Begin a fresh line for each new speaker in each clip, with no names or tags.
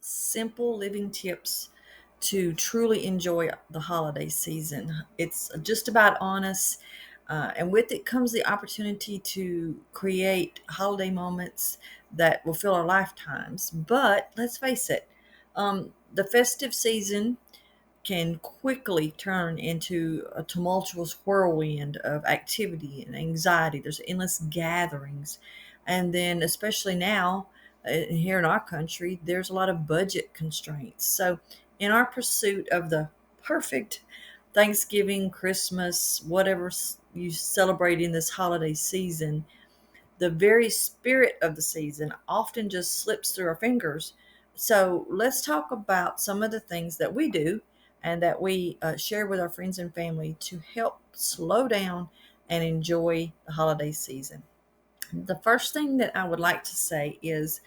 simple living tips to truly enjoy the holiday season. It's just about honest, and with it comes the opportunity to create holiday moments that will fill our lifetimes. But let's face it, the festive season can quickly turn into a tumultuous whirlwind of activity and anxiety. There's endless gatherings. And then, especially now, here in our country, there's a lot of budget constraints. So, in our pursuit of the perfect Thanksgiving, Christmas, whatever you celebrate in this holiday season, the very spirit of the season often just slips through our fingers. So let's talk about some of the things that we do and that we share with our friends and family to help slow down and enjoy the holiday season. The first thing that I would like to say is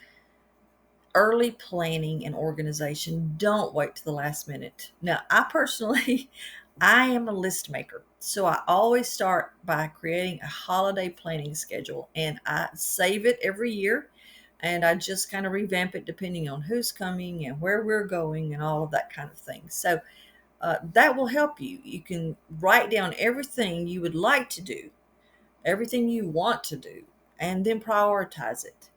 early planning and organization. Don't wait to the last minute. Now, I personally, I am a list maker. So I always start by creating a holiday planning schedule and I save it every year and I just kind of revamp it depending on who's coming and where we're going and all of that kind of thing. So that will help you. You can write down everything you would like to do, everything you want to do, and then prioritize it.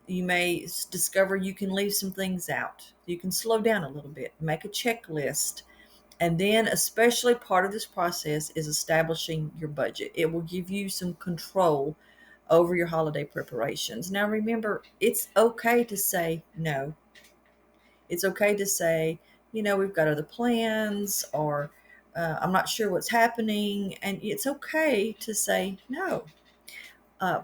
You may discover you can leave some things out. You can slow down a little bit, make a checklist. And then, especially part of this process is establishing your budget. It will give you some control over your holiday preparations. Now, remember, it's okay to say no. It's okay to say, we've got other plans, or I'm not sure what's happening. And it's okay to say no.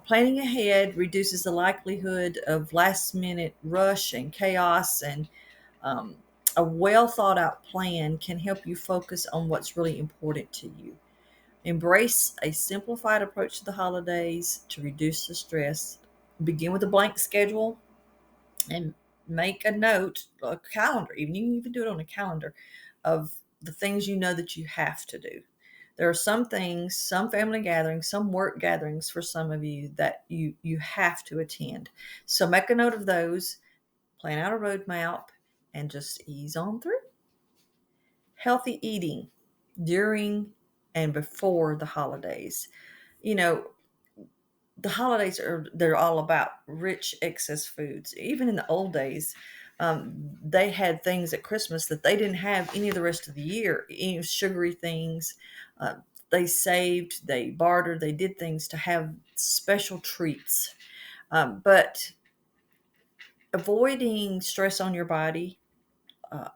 Planning ahead reduces the likelihood of last minute rush and chaos, and um, a well thought out plan can help you focus on what's really important to you. Embrace a simplified approach to the holidays to reduce the stress. Begin with a blank schedule and make a note, a calendar, even you can even do it on a calendar of the things you know that you have to do. There are some things, some family gatherings, some work gatherings for some of you that you have to attend. So make a note of those, plan out a roadmap, and just ease on through. Healthy eating during and before the holidays. You know, the holidays they're all about rich excess foods. Even in the old days, they had things at Christmas that they didn't have any of the rest of the year. Any sugary things. Uh, they saved, they bartered, they did things to have special treats. But avoiding stress on your body,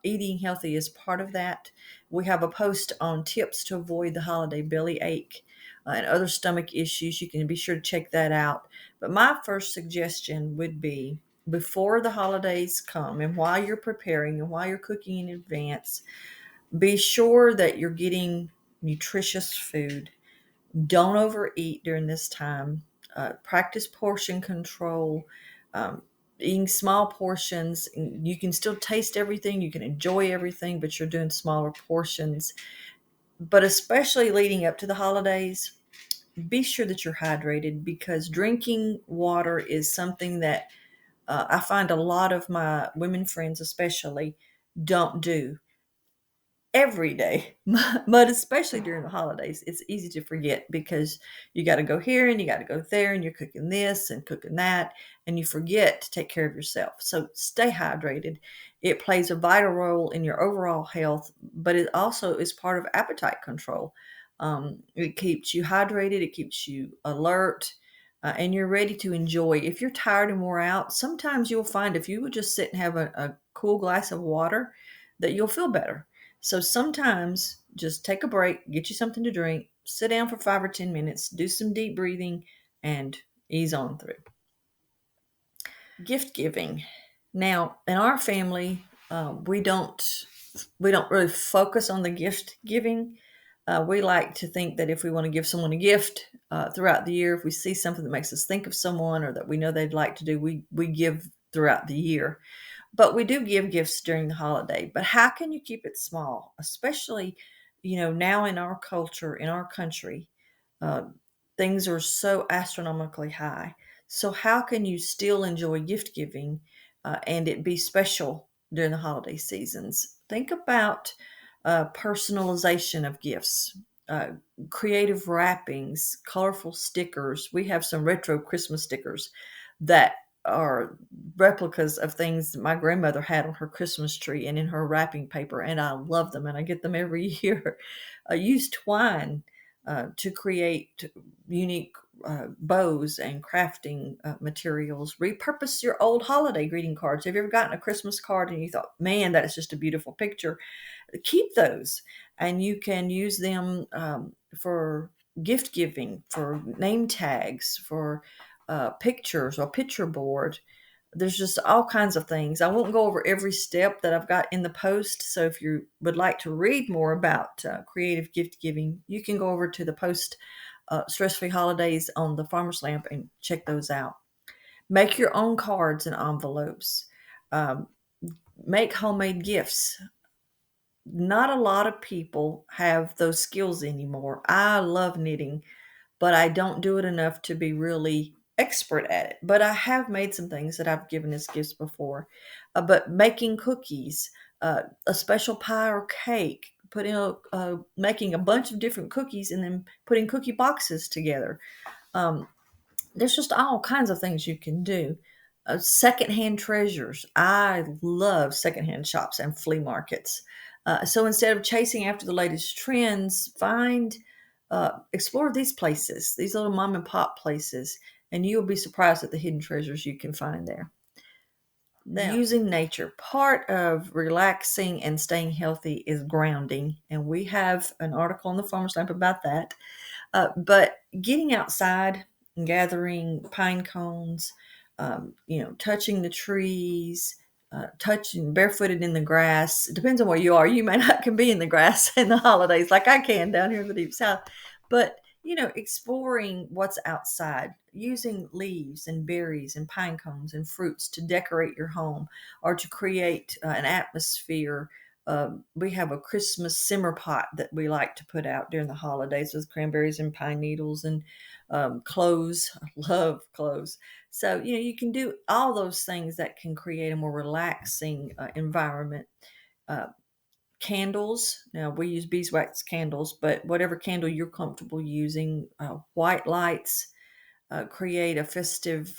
eating healthy is part of that. We have a post on tips to avoid the holiday belly ache and other stomach issues. You can be sure to check that out. But my first suggestion would be before the holidays come and while you're preparing and while you're cooking in advance, be sure that you're getting nutritious food. Don't overeat during this time. Practice portion control. Um, Eating small portions. You can still taste everything. You can enjoy everything, but you're doing smaller portions. But especially leading up to the holidays, be sure that you're hydrated because drinking water is something that I find a lot of my women friends, especially, don't do every day, but especially during the holidays. It's easy to forget because you got to go here and you got to go there and you're cooking this and cooking that, and you forget to take care of yourself. So stay hydrated. It plays a vital role in your overall health, but it also is part of appetite control. It keeps you hydrated, it keeps you alert. And you're ready to enjoy. If you're tired and wore out, sometimes you'll find if you would just sit and have a cool glass of water, that you'll feel better. So sometimes just take a break, get you something to drink, sit down for 5 or 10 minutes, do some deep breathing, and ease on through. Gift giving. Now, in our family, we don't really focus on the gift giving. We like to think that if we want to give someone a gift throughout the year, if we see something that makes us think of someone or that we know they'd like to do, we give throughout the year. But we do give gifts during the holiday. But how can you keep it small, especially, now in our culture, in our country, uh, things are so astronomically high. So how can you still enjoy gift giving and it be special during the holiday seasons. Think about personalization of gifts, uh, creative wrappings, colorful stickers. We have some retro Christmas stickers that are replicas of things that my grandmother had on her Christmas tree and in her wrapping paper, and I love them, and I get them every year. Use twine to create unique bows and crafting materials. Repurpose your old holiday greeting cards. Have you ever gotten a Christmas card and you thought, man, that is just a beautiful picture? Keep those, and you can use them for gift giving, for name tags, for pictures or picture board. There's just all kinds of things. I won't go over every step that I've got in the post. So if you would like to read more about creative gift giving, you can go over to the post Stress Free Holidays on the Farmer's Lamp and check those out. Make your own cards and envelopes. Um, make homemade gifts. Not a lot of people have those skills anymore. I love knitting, but I don't do it enough to be really expert at it. But I have made some things that I've given as gifts before. But making cookies, a special pie or cake, making a bunch of different cookies and then putting cookie boxes together. Um, there's just all kinds of things you can do. Secondhand treasures. I love secondhand shops and flea markets. So instead of chasing after the latest trends, explore these places, these little mom and pop places, and you'll be surprised at the hidden treasures you can find there. Now, using nature. Part of relaxing and staying healthy is grounding, and we have an article on the Farmer's Lamp about that. But getting outside and gathering pine cones, touching the trees, touching barefooted in the grass. It depends on where you are. You may not can be in the grass in the holidays like I can down here in the deep south. But exploring what's outside, using leaves and berries and pine cones and fruits to decorate your home or to create an atmosphere. We have a Christmas simmer pot that we like to put out during the holidays with cranberries and pine needles and cloves. I love cloves. So, you can do all those things that can create a more relaxing environment. Uh, Candles. Now, we use beeswax candles, but whatever candle you're comfortable using, white lights create a festive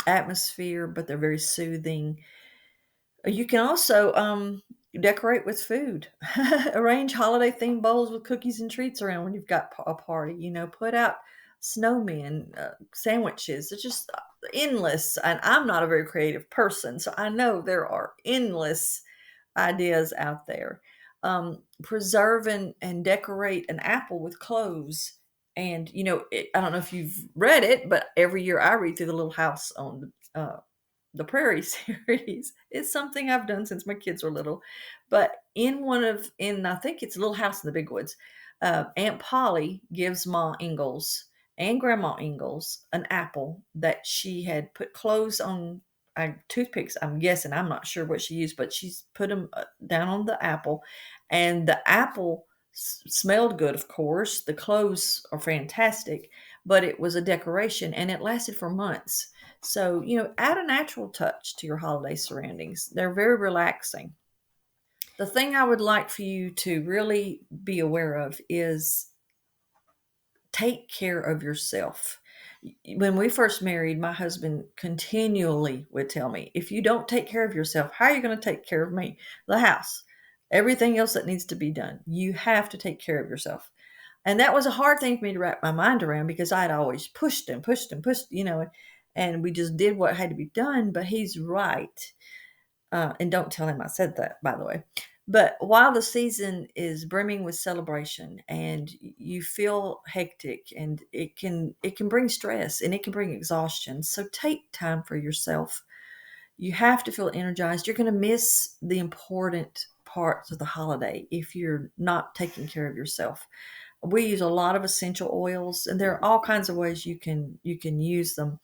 atmosphere, but they're very soothing. You can also decorate with food. Arrange holiday themed bowls with cookies and treats around when you've got a party. Put out snowmen, sandwiches. It's just endless. And I'm not a very creative person, so I know there are endless ideas out there. Preserve and decorate an apple with cloves. And, I don't know if you've read it, but every year I read through the Little House on the Prairie series. It's something I've done since my kids were little. But I think it's Little House in the Big Woods, Aunt Polly gives Ma Ingalls and Grandma Ingalls an apple that she had put cloves on, toothpicks. I'm guessing, I'm not sure what she used, but she's put them down on the apple, and the apple smelled good. Of course, the cloves are fantastic, but it was a decoration and it lasted for months. So, add a natural touch to your holiday surroundings. They're very relaxing. The thing I would like for you to really be aware of is take care of yourself. When we first married, my husband continually would tell me, if you don't take care of yourself, how are you going to take care of me? The house, everything else that needs to be done. You have to take care of yourself. And that was a hard thing for me to wrap my mind around because I'd always pushed and pushed and pushed, and we just did what had to be done. But he's right. And don't tell him I said that, by the way. But while the season is brimming with celebration and you feel hectic, and it can bring stress and it can bring exhaustion. So take time for yourself. You have to feel energized. You're going to miss the important parts of the holiday if you're not taking care of yourself. We use a lot of essential oils, and there are all kinds of ways you can use them.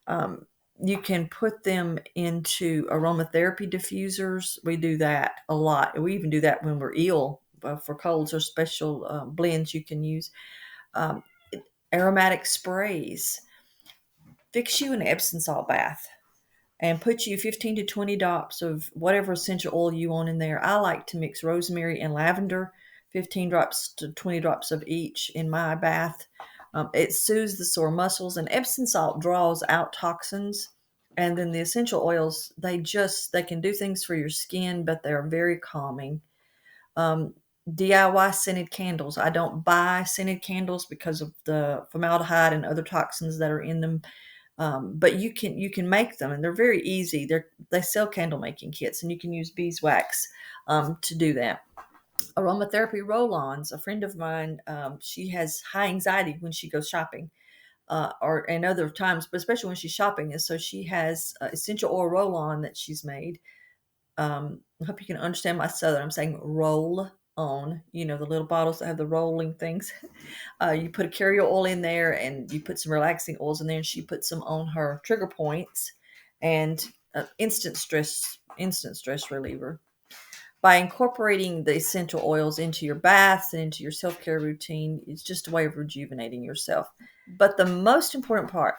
Um, you can put them into aromatherapy diffusers. We do that a lot. We even do that when we're ill, for colds or special blends you can use. Um, Aromatic sprays. Fix you an Epsom salt bath. and put you 15 to 20 drops of whatever essential oil you want in there. I like to mix rosemary and lavender, 15 drops to 20 drops of each in my bath. It soothes the sore muscles, and Epsom salt draws out toxins. And then the essential oils, they can do things for your skin, but they're very calming. Um, DIY scented candles. I don't buy scented candles because of the formaldehyde and other toxins that are in them. But you can make them, and they're very easy. They sell candle making kits, and you can use beeswax to do that. Aromatherapy roll-ons. A friend of mine, she has high anxiety when she goes shopping, or and other times, but especially when she's shopping. And so she has essential oil roll-on that she's made. I hope you can understand my southern. I'm saying roll on. The little bottles that have the rolling things. You put a carrier oil in there, and you put some relaxing oils in there, and she puts them on her trigger points, and instant stress reliever. By incorporating the essential oils into your baths and into your self-care routine, it's just a way of rejuvenating yourself. But the most important part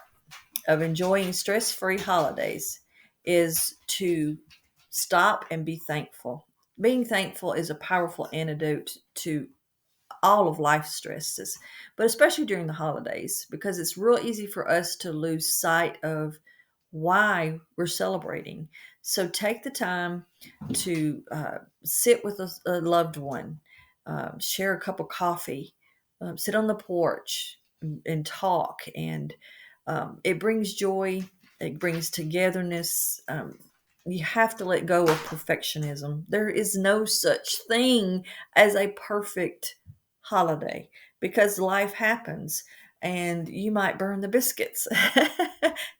of enjoying stress-free holidays is to stop and be thankful. Being thankful is a powerful antidote to all of life stresses, but especially during the holidays, because it's real easy for us to lose sight of why we're celebrating. So take the time to sit with a loved one, share a cup of coffee, sit on the porch and talk. And it brings joy, it brings togetherness. You have to let go of perfectionism. There is no such thing as a perfect holiday, because life happens and you might burn the biscuits.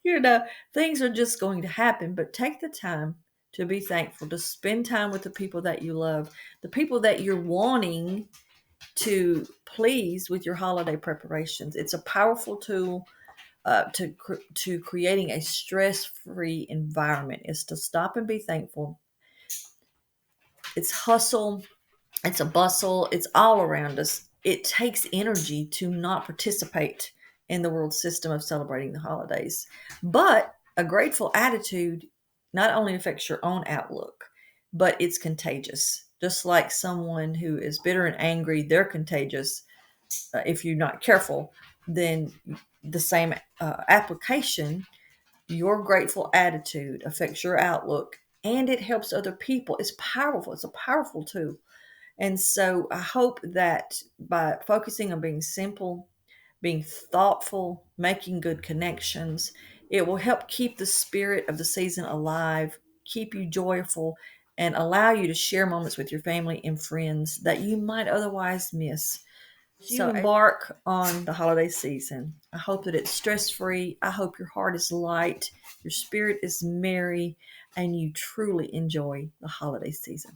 you know Things are just going to happen, but take the time to be thankful, to spend time with the people that you love, the people that you're wanting to please with your holiday preparations. It's a powerful tool to creating a stress-free environment. Is to stop and be thankful. It's hustle, it's a bustle, it's all around us. It takes energy to not participate in the world system of celebrating the holidays. But a grateful attitude not only affects your own outlook, but it's contagious. Just like someone who is bitter and angry, they're contagious. If you're not careful, then the same application, your grateful attitude affects your outlook, and it helps other people. It's powerful. It's a powerful tool. And so I hope that by focusing on being simple, being thoughtful, making good connections, it will help keep the spirit of the season alive, keep you joyful, and allow you to share moments with your family and friends that you might otherwise miss. As you embark on the holiday season, I hope that it's stress free. I hope your heart is light, your spirit is merry, and you truly enjoy the holiday season.